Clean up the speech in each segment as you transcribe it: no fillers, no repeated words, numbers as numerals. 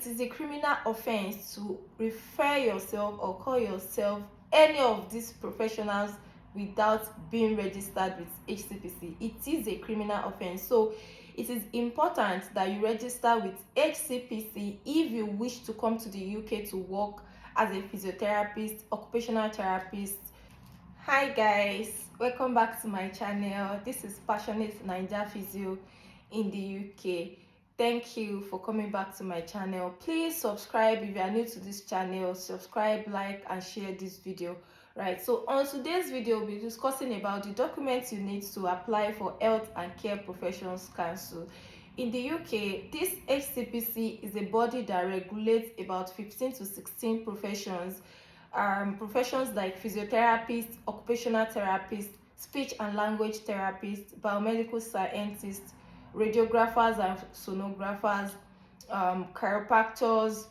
It is a criminal offense to refer yourself or call yourself any of these professionals without being registered with Hcpc. It is a criminal offense. So it is important that you register with Hcpc if you wish to come to the UK to work as a physiotherapist, occupational therapist. Hi guys, welcome back to my channel. This is Passionate Naija Physio in the UK. Thank you for coming back to my channel. Please subscribe if you are new to this channel. Subscribe, like and share this video. Right, so on today's video we'll be discussing about the documents you need to apply for Health and Care Professions Council. In the UK, this Hcpc is a body that regulates about 15 to 16 professions. Professions like physiotherapists, occupational therapists, speech and language therapists, biomedical scientists, radiographers and sonographers, chiropractors,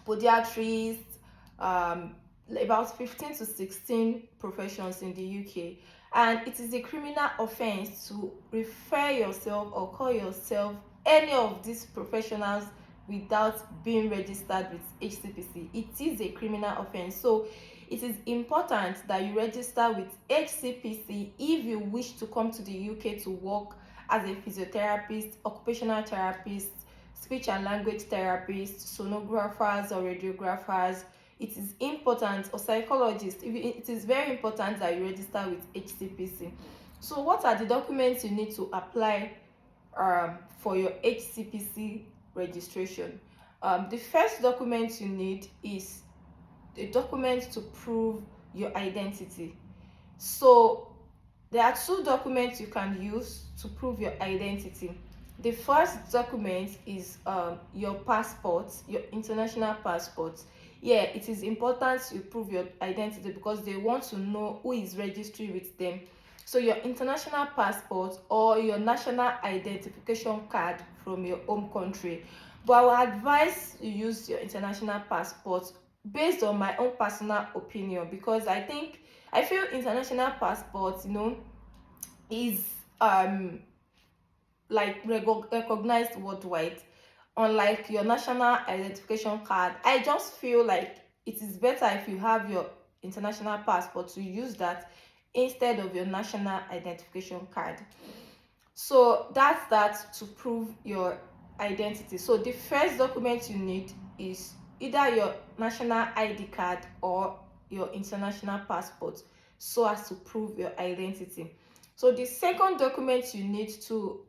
podiatrists, about 15 to 16 professions in the UK. And it is a criminal offense to refer yourself or call yourself any of these professionals without being registered with Hcpc. It is a criminal offense. So it is important that you register with Hcpc if you wish to come to the UK to work as a physiotherapist, occupational therapist, speech and language therapist, sonographers or radiographers. It is important, or psychologists. It is very important that you register with Hcpc. So what are the documents you need to apply for your Hcpc registration? The first document you need is a document to prove your identity. So there are two documents you can use to prove your identity. The first document is your passport, your international passport. Yeah, it is important you prove your identity because they want to know who is registering with them. So your international passport or your national identification card from your home country. But I will advise you use your international passport based on my own personal opinion, because I feel international passport, is like recognized worldwide, unlike your national identification card. I just feel like it is better if you have your international passport to use that instead of your national identification card. So that's that to prove your identity. So the first document you need is either your national ID card or your international passport, so as to prove your identity. So the second document you need to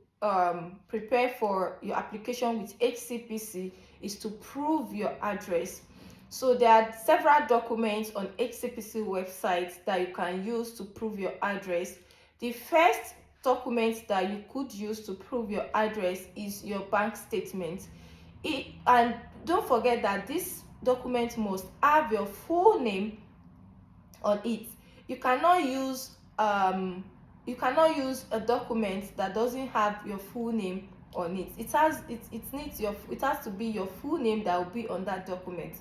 prepare for your application with Hcpc is to prove your address. So there are several documents on Hcpc website that you can use to prove your address. The first document that you could use to prove your address is your bank statement. And don't forget that this document must have your full name on it. You cannot use a document that doesn't have your full name on it. It has to be your full name that will be on that document.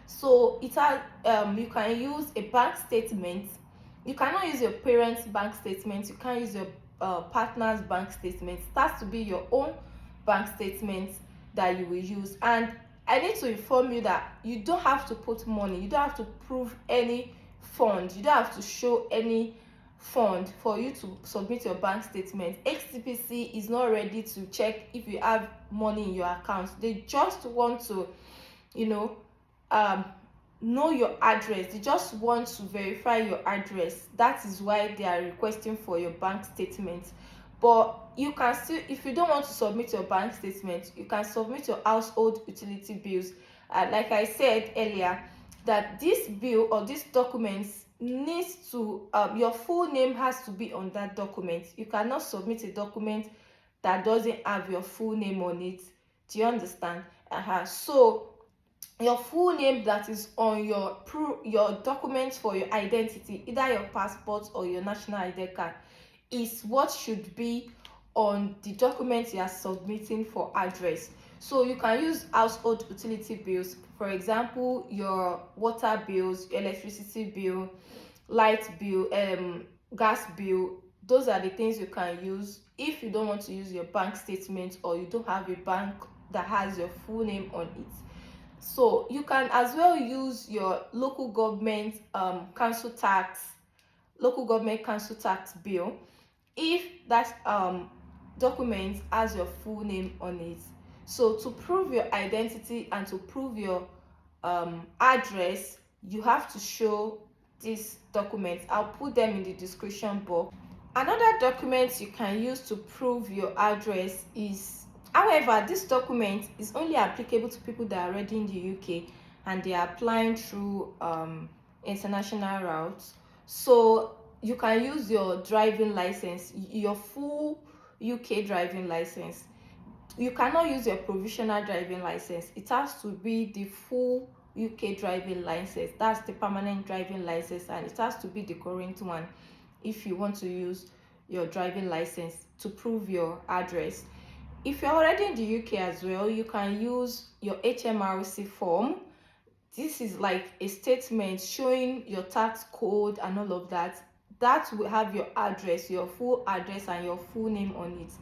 So you can use a bank statement. You cannot use your parents' bank statement. You can't use your partner's bank statement. It has to be your own bank statement that you will use. And I need to inform you that you don't have to put money. You don't have to prove any fund. You don't have to show any fund for you to submit your bank statement. Hcpc is not ready to check if you have money in your account. They just want to know your address. They just want to verify your address. That is why they are requesting for your bank statement. But you can still, if you don't want to submit your bank statement, you can submit your household utility bills. Like I said earlier, that this bill or this documents needs to your full name has to be on that document. You cannot submit a document that doesn't have your full name on it. Do you understand? So your full name that is on your documents for your identity, either your passport or your national ID card, is what should be on the document you are submitting for address. So you can use household utility bills, for example, your water bills, electricity bill, light bill, gas bill. Those are the things you can use if you don't want to use your bank statement or you don't have a bank that has your full name on it. So you can as well use your local government council tax bill if that document has your full name on it. So to prove your identity and to prove your address, you have to show these documents. I'll put them in the description box. Another document you can use to prove your address is, however, this document is only applicable to people that are already in the UK and they are applying through international routes. So you can use your driving license, your full UK driving license. You cannot use your provisional driving license. It has to be the full UK driving license. That's the permanent driving license, and it has to be the current one if you want to use your driving license to prove your address. If you're already in the UK as well, you can use your HMRC form. This is like a statement showing your tax code and all of that. That will have your address, your full address and your full name on it.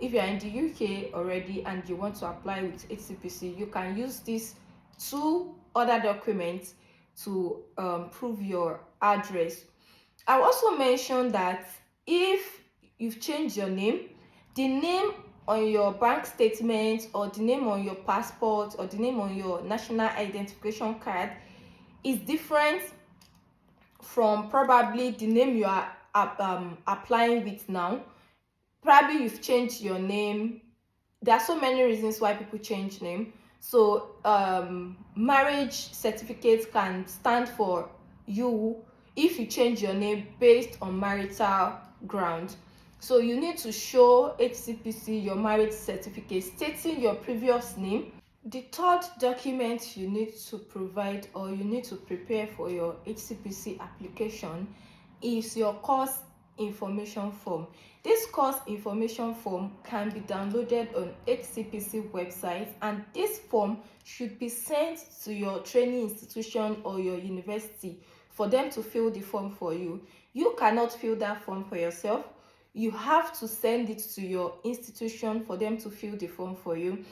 If you are in the UK already and you want to apply with Hcpc, you can use these two other documents to prove your address. I also mentioned that if you've changed your name, the name on your bank statement or the name on your passport or the name on your national identification card is different from probably the name you are applying with now. Probably you've changed your name. There are so many reasons why people change name. So marriage certificate can stand for you if you change your name based on marital ground. So you need to show Hcpc your marriage certificate stating your previous name. The third document you need to provide or you need to prepare for your Hcpc application is your course information form. This course information form can be downloaded on Hcpc website, and this form should be sent to your training institution or your university for them to fill the form for you. You cannot fill that form for yourself. You have to send it to your institution for them to fill the form for you.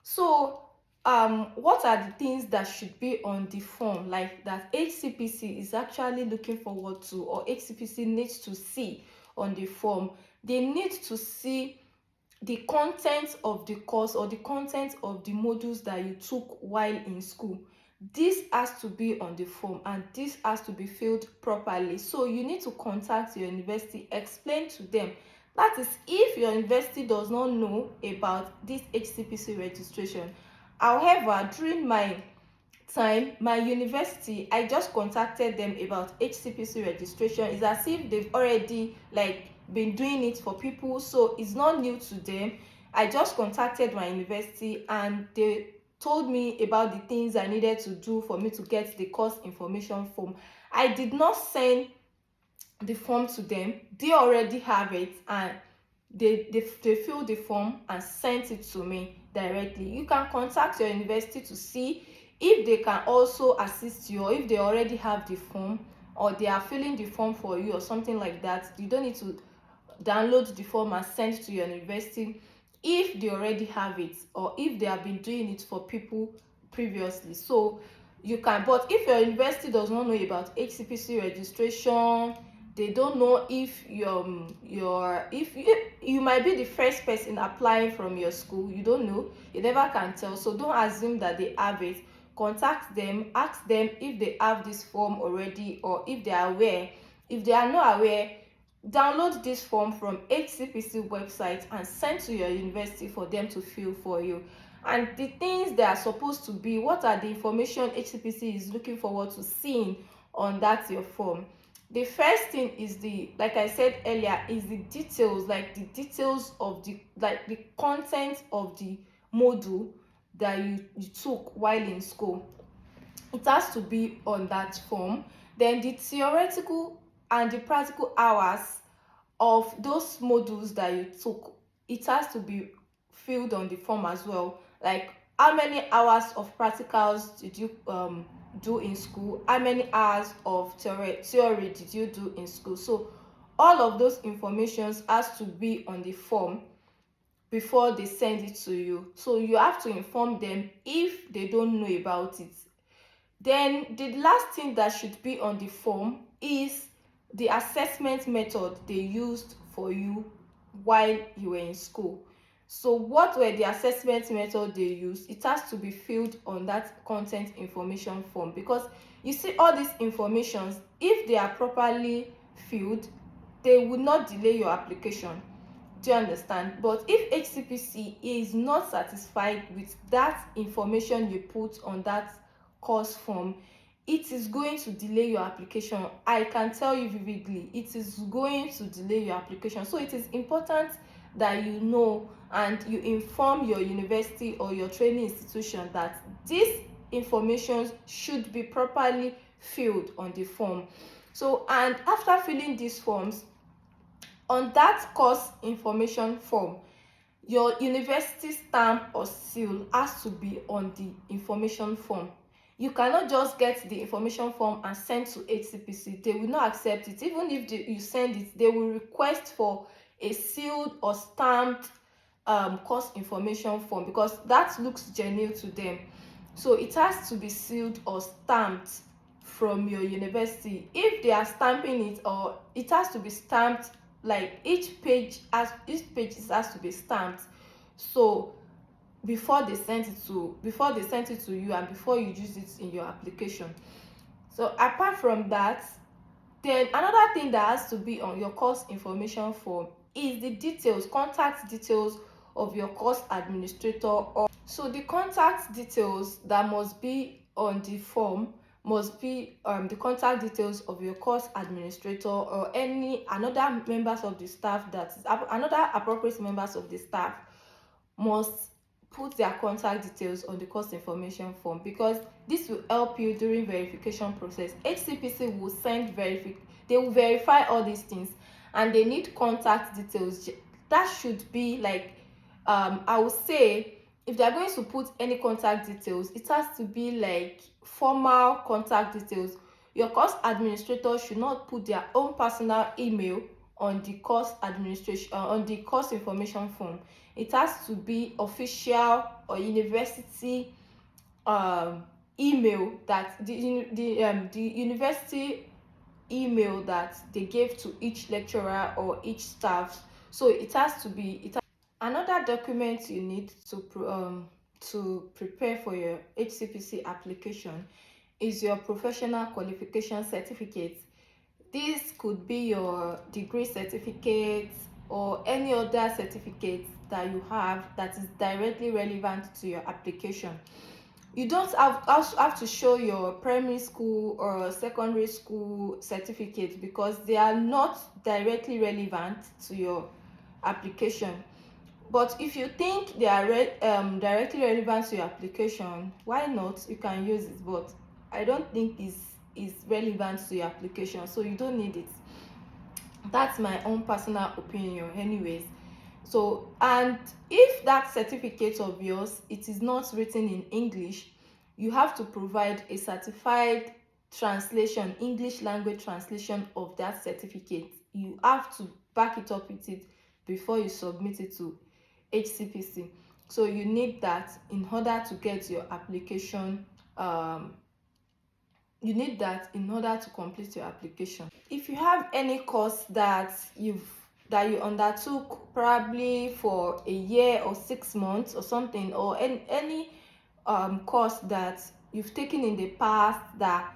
So what are the things that should be on the form, like that Hcpc is actually looking forward to or Hcpc needs to see on the form? They need to see the content of the course or the content of the modules that you took while in school. This has to be on the form and this has to be filled properly. So you need to contact your university, explain to them. That is if your university does not know about this Hcpc registration. However, during my time, my university, I just contacted them about Hcpc registration. It's as if they've already been doing it for people, so it's not new to them. I just contacted my university and they told me about the things I needed to do for me to get the course information form. I did not send the form to them. They already have it and they filled the form and sent it to me directly. You can contact your university to see if they can also assist you, or if they already have the form or they are filling the form for you or something like that. You don't need to download the form and send it to your university if they already have it or if they have been doing it for people previously. So you can, but if your university does not know about Hcpc registration, they don't know if you might be the first person applying from your school. You don't know, you never can tell. So don't assume that they have it. Contact them, ask them if they have this form already or if they are aware. If they are not aware, download this form from Hcpc website and send to your university for them to fill for you. And the things that are supposed to be, what are the information Hcpc is looking forward to seeing on that your form? The first thing is like I said earlier, is the details, like the details of the content of the module that you took while in school. It has to be on that form. Then the theoretical and the practical hours of those modules that you took, it has to be filled on the form as well. Like how many hours of practicals did you do in school, how many hours of theory did you do in school. So all of those informations has to be on the form before they send it to you. So you have to inform them if they don't know about it. Then the last thing that should be on the form is the assessment method they used for you while you were in school. So what were the assessment method they used? It has to be filled on that content information form, because you see all these informations, if they are properly filled, they will not delay your application. Do you understand? But if Hcpc is not satisfied with that information you put on that course form, it is going to delay your application. I can tell you vividly, it is going to delay your application. So it is important that you know and you inform your university or your training institution that this information should be properly filled on the form. So, and after filling these forms, on that course information form, your university stamp or seal has to be on the information form. You cannot just get the information form and send to Hcpc. They will not accept it. Even if you send it, they will request for a sealed or stamped course information form, because that looks genuine to them. So it has to be sealed or stamped from your university. If they are stamping it, or it has to be stamped, like each page has to be stamped. So before they sent it to you and before you use it in your application. So apart from that, then another thing that has to be on your course information form is the details, contact details of your course administrator. Or so the contact details that must be on the form must be the contact details of your course administrator or any another members of the staff, that is another appropriate members of the staff must put their contact details on the course information form, because this will help you during verification process. Hcpc will they will verify all these things, and they need contact details. That should be like I would say, if they are going to put any contact details, it has to be like formal contact details. Your course administrator should not put their own personal email on the course administration on the course information form. It has to be official or university email, that the university email that they gave to each lecturer or each staff. So it has to be another document you need to prepare for your Hcpc application is your professional qualification certificate. This could be your degree certificate or any other certificate that you have that is directly relevant to your application. You don't have to show your primary school or secondary school certificate, because they are not directly relevant to your application. But if you think they are directly relevant to your application, why not? You can use it, but I don't think is relevant to your application, so you don't need it. That's my own personal opinion anyways. So, and if that certificate of yours, it is not written in English, you have to provide a certified translation, English language translation of that certificate. You have to back it up with it before you submit it to Hcpc. So you need that in order to get your application you need that in order to complete your application. If you have any course that you undertook probably for a year or 6 months or something, or any course that you've taken in the past that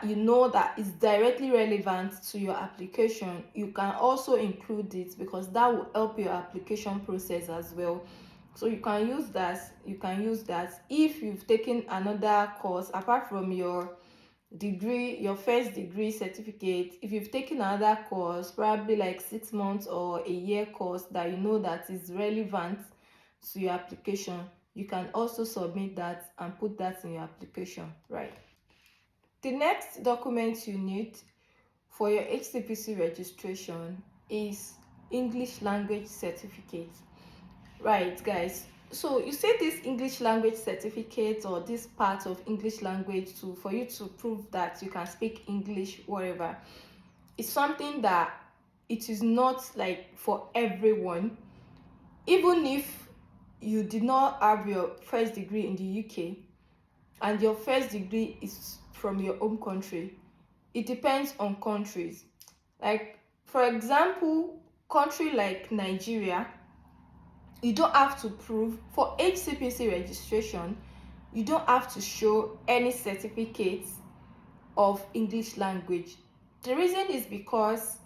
you know that is directly relevant to your application, you can also include it, because that will help your application process as well. So you can use that if you've taken another course apart from your degree, your first degree certificate. If you've taken another course, probably like 6 months or a year course that you know that is relevant to your application, you can also submit that and put that in your application, right? The next document you need for your Hcpc registration is English language certificate. Right, guys, so you say this English language certificate, or this part of English language for you to prove that you can speak English wherever, it's something that it is not like for everyone. even if you did not have your first degree in the UK and your first degree is from your home country, it depends on countries. Like, for example, country like Nigeria, you don't have to prove for Hcpc registration, you don't have to show any certificates of English language. The reason is because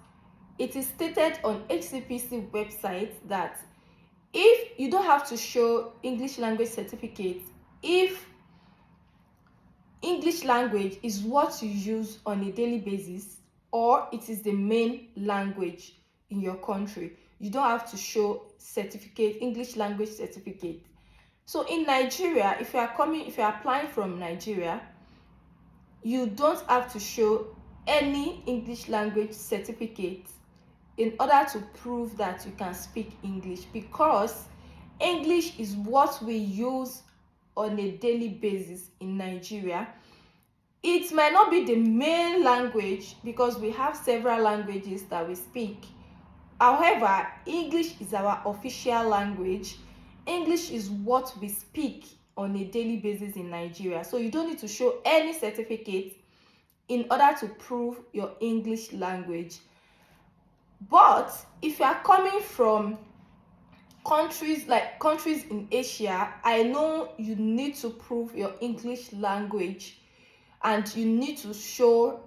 it is stated on Hcpc website that if you don't have to show English language certificate if English language is what you use on a daily basis or it is the main language in your country. You don't have to show certificate, English language certificate. So in Nigeria, if you are applying from Nigeria, you don't have to show any English language certificate in order to prove that you can speak English, because English is what we use on a daily basis in Nigeria. It might not be the main language because we have several languages that we speak. However, English is our official language. English is what we speak on a daily basis in Nigeria. So you don't need to show any certificate in order to prove your English language. But if you are coming from countries in Asia, I know you need to prove your English language and you need to show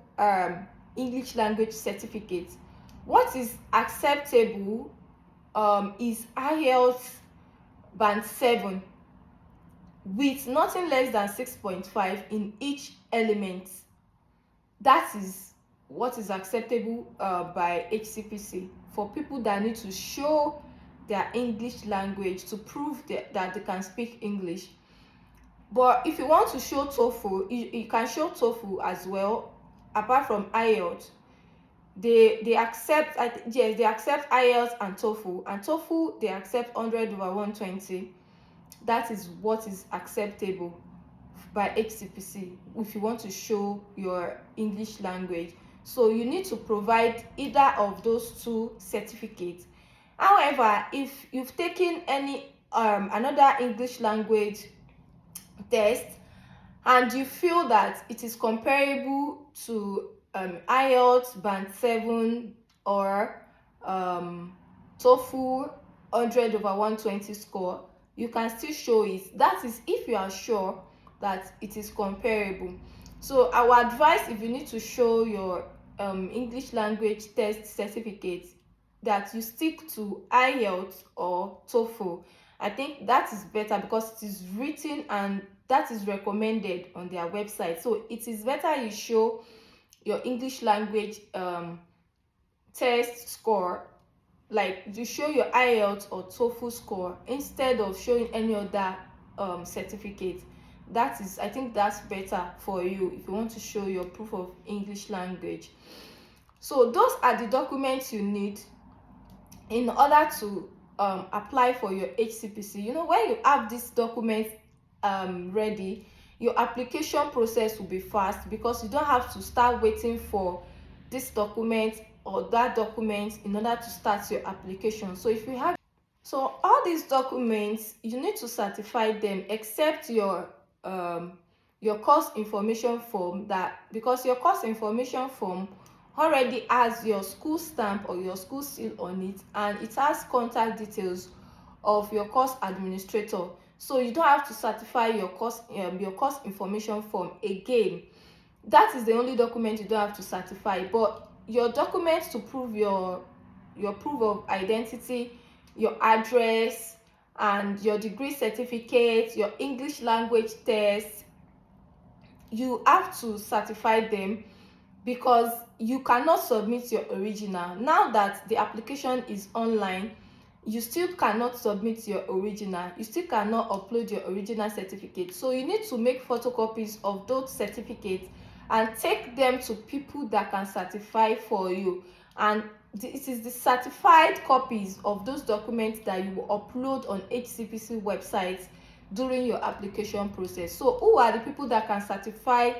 English language certificate. What is acceptable is IELTS band 7 with nothing less than 6.5 in each element. That is what is acceptable by Hcpc for people that need to show their English language to prove that they can speak English. But if you want to show TOEFL, you can show TOEFL as well. Apart from IELTS, they accept they accept IELTS and TOEFL they accept 100/120. That is what is acceptable by Hcpc if you want to show your English language. So you need to provide either of those two certificates. However, if you've taken any another English language test and you feel that it is comparable to IELTS band 7 or TOEFL 100/120 score, you can still show it. That is if you are sure that it is comparable. So our advice, if you need to show your English language test certificate, that you stick to IELTS or TOEFL. I think that is better because it is written and that is recommended on their website. So it is better you show your English language test score, like you show your IELTS or TOEFL score instead of showing any other certificate. That is, I think that's better for you if you want to show your proof of English language. So those are the documents you need in order to apply for your Hcpc. You know, when you have these documents ready, your application process will be fast because you don't have to start waiting for this document or that document in order to start your application. So if you have all these documents, you need to certify them except your course information form, that because your course information form already has your school stamp or your school seal on it, and it has contact details of your course administrator. So you don't have to certify your course information form again. That is the only document you don't have to certify. But your documents to prove your proof of identity, your address, and your degree certificate, your English language test, you have to certify them because you cannot submit your original. Now that the application is online, you still cannot submit your original. You still cannot upload your original certificate. So you need to make photocopies of those certificates and take them to people that can certify for you. And it is the certified copies of those documents that you will upload on Hcpc website during your application process. So who are the people that can certify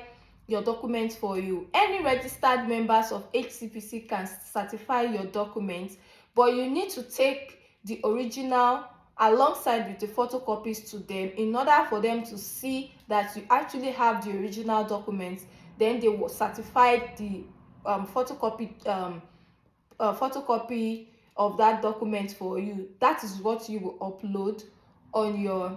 your documents for you? Any registered members of Hcpc can certify your documents, but you need to take the original alongside with the photocopies to them, in order for them to see that you actually have the original documents. Then they will certify the photocopy of that document for you. That is what you will upload on your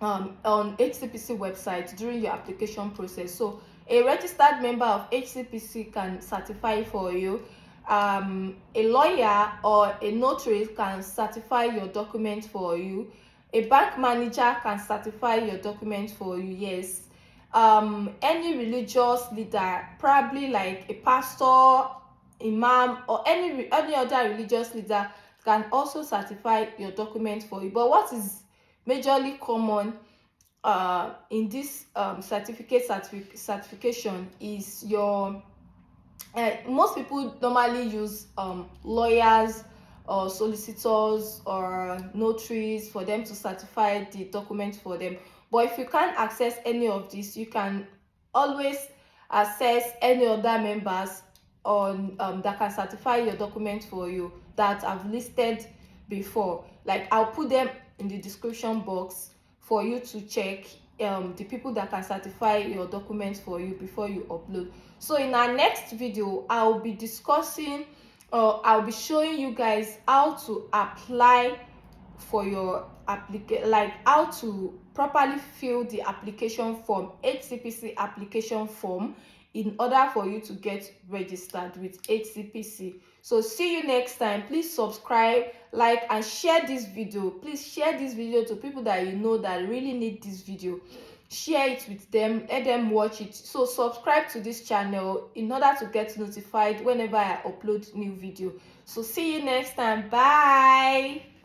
on Hcpc website during your application process. So a registered member of Hcpc can certify for you. A lawyer or a notary can certify your document for you. A bank manager can certify your document for you. Yes. Any religious leader, probably like a pastor, imam, or any other religious leader, can also certify your document for you. But what is majorly common in this certification is your most people normally use lawyers or solicitors or notaries for them to certify the document for them. But if you can't access any of this, you can always access any other members on that can certify your document for you that I've listed before. Like, I'll put them in the description box for you to check the people that can certify your documents for you before you upload. So in our next video, I'll be discussing I'll be showing you guys how to apply for your application, like how to properly fill the application form, Hcpc application form, in order for you to get registered with Hcpc. So see you next time. Please subscribe, like, and share this video. Please share this video to people that you know that really need this video. Share it with them, let them watch it. So subscribe to this channel in order to get notified whenever I upload new video. So see you next time. Bye.